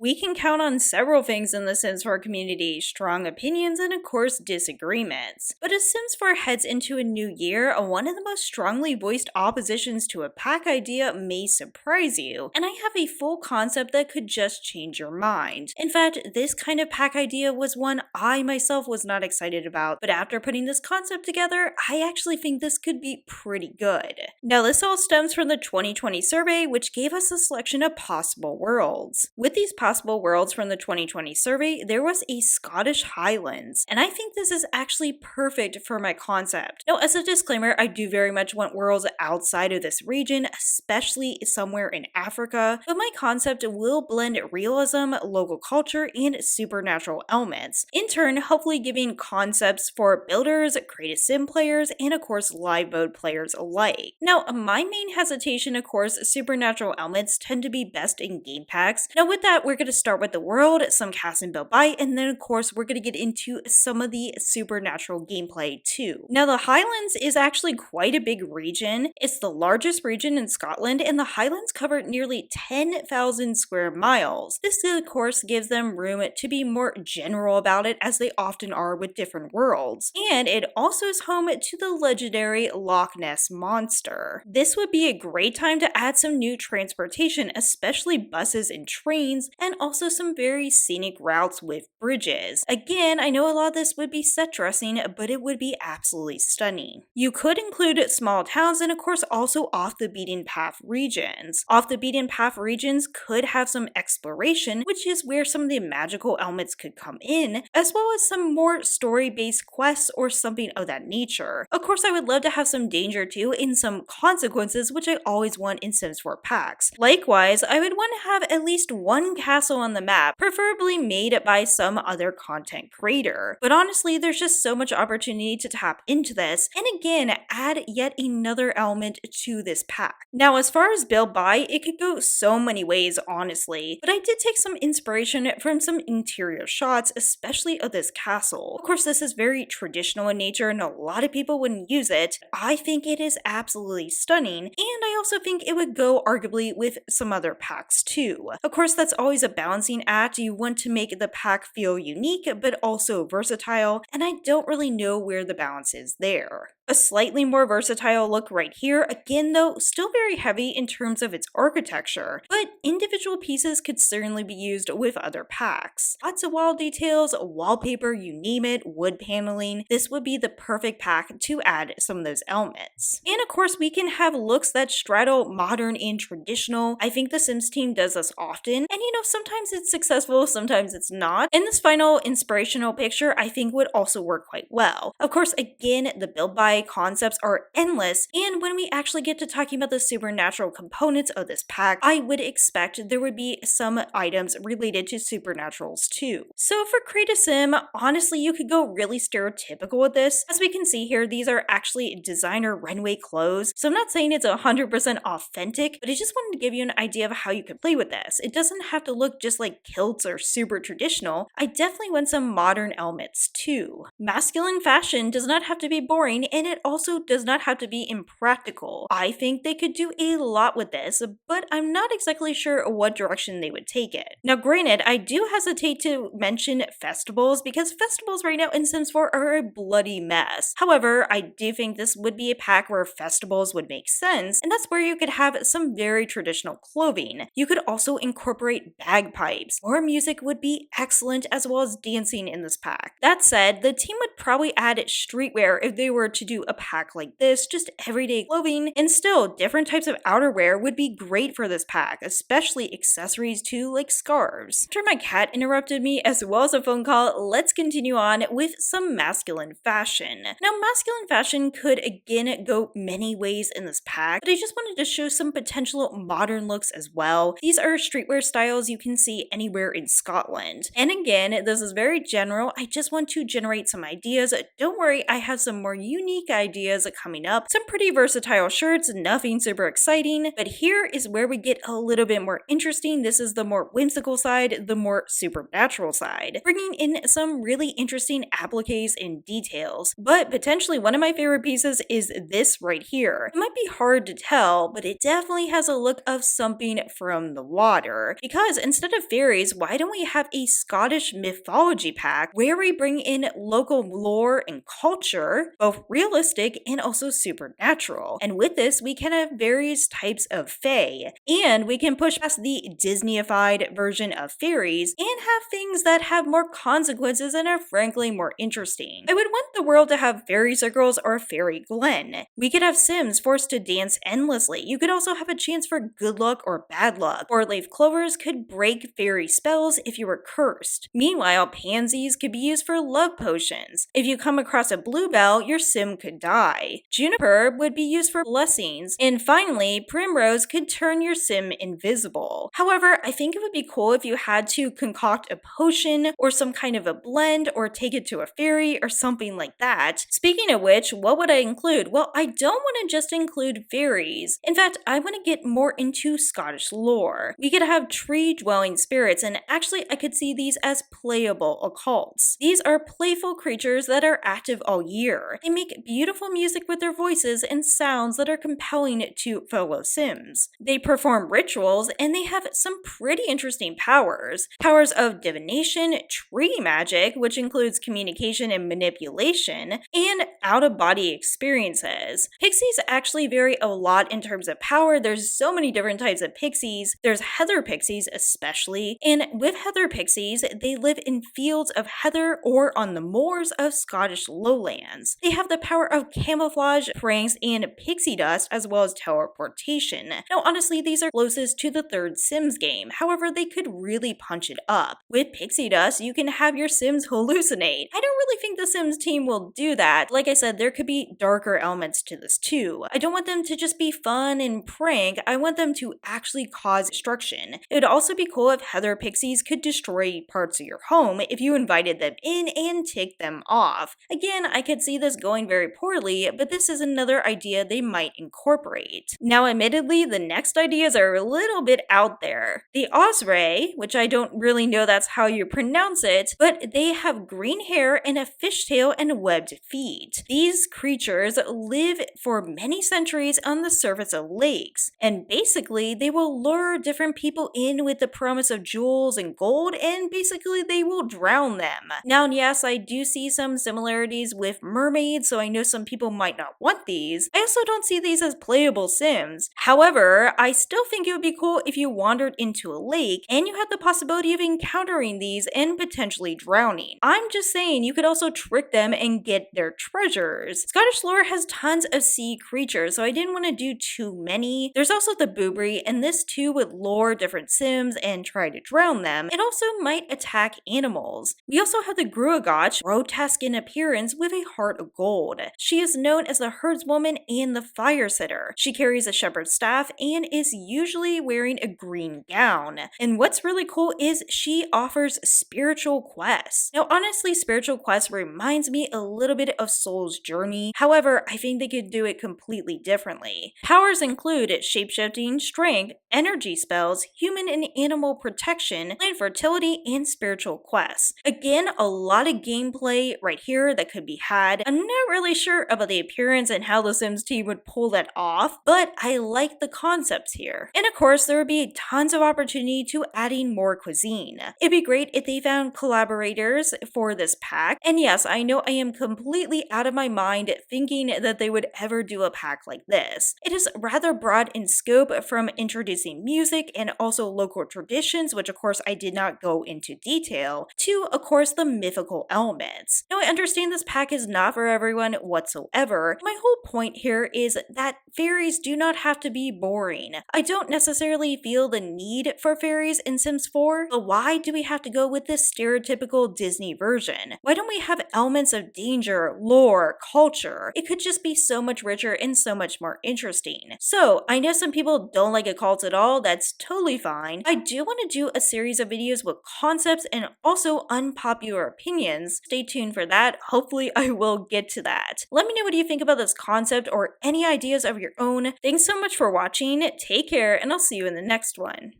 We can count on several things in the Sims 4 community: strong opinions and of course disagreements. But as Sims 4 heads into a new year, one of the most strongly voiced oppositions to a pack idea may surprise you, and I have a full concept that could just change your mind. In fact, this kind of pack idea was one I myself was not excited about, but after putting this concept together, I actually think this could be pretty good. Now, this all stems from the 2020 survey, which gave us a selection of possible worlds. With these possible worlds from the 2020 survey, there was a Scottish Highlands, and I think this is actually perfect for my concept. Now, as a disclaimer, I do very much want worlds outside of this region, especially somewhere in Africa, but my concept will blend realism, local culture, and supernatural elements, in turn hopefully giving concepts for builders, creative sim players, and of course live mode players alike. Now, my main hesitation, of course, supernatural elements tend to be best in game packs. Now with that, we're going to start with the world, some cast and build by, and then of course we're going to get into some of the supernatural gameplay too. Now the Highlands is actually quite a big region. It's the largest region in Scotland, and the Highlands cover nearly 10,000 square miles. This of course gives them room to be more general about it, as they often are with different worlds. And it also is home to the legendary Loch Ness Monster. This would be a great time to add some new transportation, especially buses and trains, and also some very scenic routes with bridges. Again, I know a lot of this would be set dressing, but it would be absolutely stunning. You could include small towns and of course also off the beaten path regions. Off the beaten path regions could have some exploration, which is where some of the magical elements could come in, as well as some more story-based quests or something of that nature. Of course, I would love to have some danger too, and some consequences, which I always want in Sims 4 packs. Likewise, I would want to have at least one castle on the map, preferably made by some other content creator. But honestly, there's just so much opportunity to tap into this, and again, add yet another element to this pack. Now, as far as build by, it could go so many ways, honestly, but I did take some inspiration from some interior shots, especially of this castle. Of course, this is very traditional in nature, and a lot of people wouldn't use it. I think it is absolutely stunning, and I also think it would go arguably with some other packs too. Of course, that's always a balancing act. You want to make the pack feel unique, but also versatile, and I don't really know where the balance is there. A slightly more versatile look right here, again though, still very heavy in terms of its architecture, but individual pieces could certainly be used with other packs. Lots of wall details, wallpaper, you name it, wood paneling. This would be the perfect pack to add some of those elements. And of course, we can have looks that straddle modern and traditional. I think the Sims team does this often, and you know, sometimes it's successful, sometimes it's not. And this final inspirational picture I think would also work quite well. Of course, again, the build by concepts are endless, and when we actually get to talking about the supernatural components of this pack, I would expect there would be some items related to supernaturals too. So for Create a Sim, honestly, you could go really stereotypical with this. As we can see here, these are actually designer runway clothes, so I'm not saying it's 100% authentic, but I just wanted to give you an idea of how you could play with this. It doesn't have to look just like kilts or super traditional. I definitely want some modern elements too. Masculine fashion does not have to be boring, and it also does not have to be impractical. I think they could do a lot with this, but I'm not exactly sure what direction they would take it. Now granted, I do hesitate to mention festivals, because festivals right now in Sims 4 are a bloody mess. However, I do think this would be a pack where festivals would make sense, and that's where you could have some very traditional clothing. You could also incorporate bagpipes. More music would be excellent, as well as dancing in this pack. That said, the team would probably add streetwear if they were to do a pack like this, just everyday clothing, and still different types of outerwear would be great for this pack, especially accessories too, like scarves. After my cat interrupted me as well as a phone call, let's continue on with some masculine fashion. Now masculine fashion could again go many ways in this pack, but I just wanted to show some potential modern looks as well. These are streetwear styles you can see anywhere in Scotland. And again, this is very general. I just want to generate some ideas. Don't worry, I have some more unique unique ideas coming up, some pretty versatile shirts, nothing super exciting, but here is where we get a little bit more interesting. This is the more whimsical side, the more supernatural side, bringing in some really interesting appliques and details. But potentially one of my favorite pieces is this right here. It might be hard to tell, but it definitely has a look of something from the water. Because instead of fairies, why don't we have a Scottish mythology pack where we bring in local lore and culture, both realistic and also supernatural. And with this, we can have various types of fae. And we can push past the Disneyified version of fairies and have things that have more consequences and are frankly more interesting. I would want the world to have fairy circles or fairy glen. We could have Sims forced to dance endlessly. You could also have a chance for good luck or bad luck. Four-leaf clovers could break fairy spells if you were cursed. Meanwhile, pansies could be used for love potions. If you come across a bluebell, your sim could die. Juniper would be used for blessings. And finally, primrose could turn your sim invisible. However, I think it would be cool if you had to concoct a potion or some kind of a blend or take it to a fairy or something like that. Speaking of which, what would I include? Well, I don't want to just include fairies. In fact, I want to get more into Scottish lore. We could have tree-dwelling spirits, and actually I could see these as playable occults. These are playful creatures that are active all year. They make beautiful music with their voices and sounds that are compelling to fellow Sims. They perform rituals, and they have some pretty interesting powers. Powers of divination, tree magic, which includes communication and manipulation, and out-of-body experiences. Pixies actually vary a lot in terms of power. There's so many different types of pixies. There's heather pixies especially, and with heather pixies, they live in fields of heather or on the moors of Scottish lowlands. They have the power of camouflage, pranks, and pixie dust, as well as teleportation. Now honestly, these are closest to the third Sims game. However, they could really punch it up. With pixie dust, you can have your Sims hallucinate. I don't really think the Sims team will do that. Like I said, there could be darker elements to this too. I don't want them to just be fun and prank, I want them to actually cause destruction. It would also be cool if heather pixies could destroy parts of your home if you invited them in and tick them off. Again, I could see this going very poorly, but this is another idea they might incorporate. Now admittedly, the next ideas are a little bit out there. The Osay, which I don't really know that's how you pronounce it, but they have green hair and a fishtail and webbed feet. These creatures live for many centuries on the surface of lakes, and basically they will lure different people in with the promise of jewels and gold, and basically they will drown them. Now yes, I do see some similarities with mermaids, so I know some people might not want these. I also don't see these as playable Sims. However, I still think it would be cool if you wandered into a lake and you had the possibility of encountering these and potentially drowning. I'm just saying you could also trick them and get their treasures. Scottish lore has tons of sea creatures, so I didn't want to do too many. There's also the boobry, and this too would lure different Sims and try to drown them. It also might attack animals. We also have the Gruagach, grotesque in appearance with a heart of gold. She is known as the herdswoman and the fire sitter. She carries a shepherd's staff and is usually wearing a green gown. And what's really cool is she offers spiritual quests. Now honestly, spiritual quests reminds me a little bit of Soul's Journey. However, I think they could do it completely differently. Powers include shapeshifting, strength, energy spells, human and animal protection, plant fertility, and spiritual quests. Again, a lot of gameplay right here that could be had. I'm not really sure about the appearance and how the Sims team would pull that off, but I like the concepts here. And of course, there would be tons of opportunity to adding more cuisine. It'd be great if they found collaborators for this pack. And yes, I know I am completely out of my mind thinking that they would ever do a pack like this. It is rather broad in scope, from introducing music and also local traditions, which of course I did not go into detail, to of course the mythical elements. Now I understand this pack is not for everyone whatsoever. My whole point here is that fairies do not have to be boring. I don't necessarily feel the need for fairies in Sims 4, but why do we have to go with this stereotypical Disney version? Why don't we have elements of danger, lore, culture? It could just be so much richer and so much more interesting. So I know some people don't like occults at all, that's totally fine. I do want to do a series of videos with concepts and also unpopular opinions. Stay tuned for that, hopefully I will get to that. that. Let me know what you think about this concept or any ideas of your own. Thanks so much for watching, take care, and I'll see you in the next one.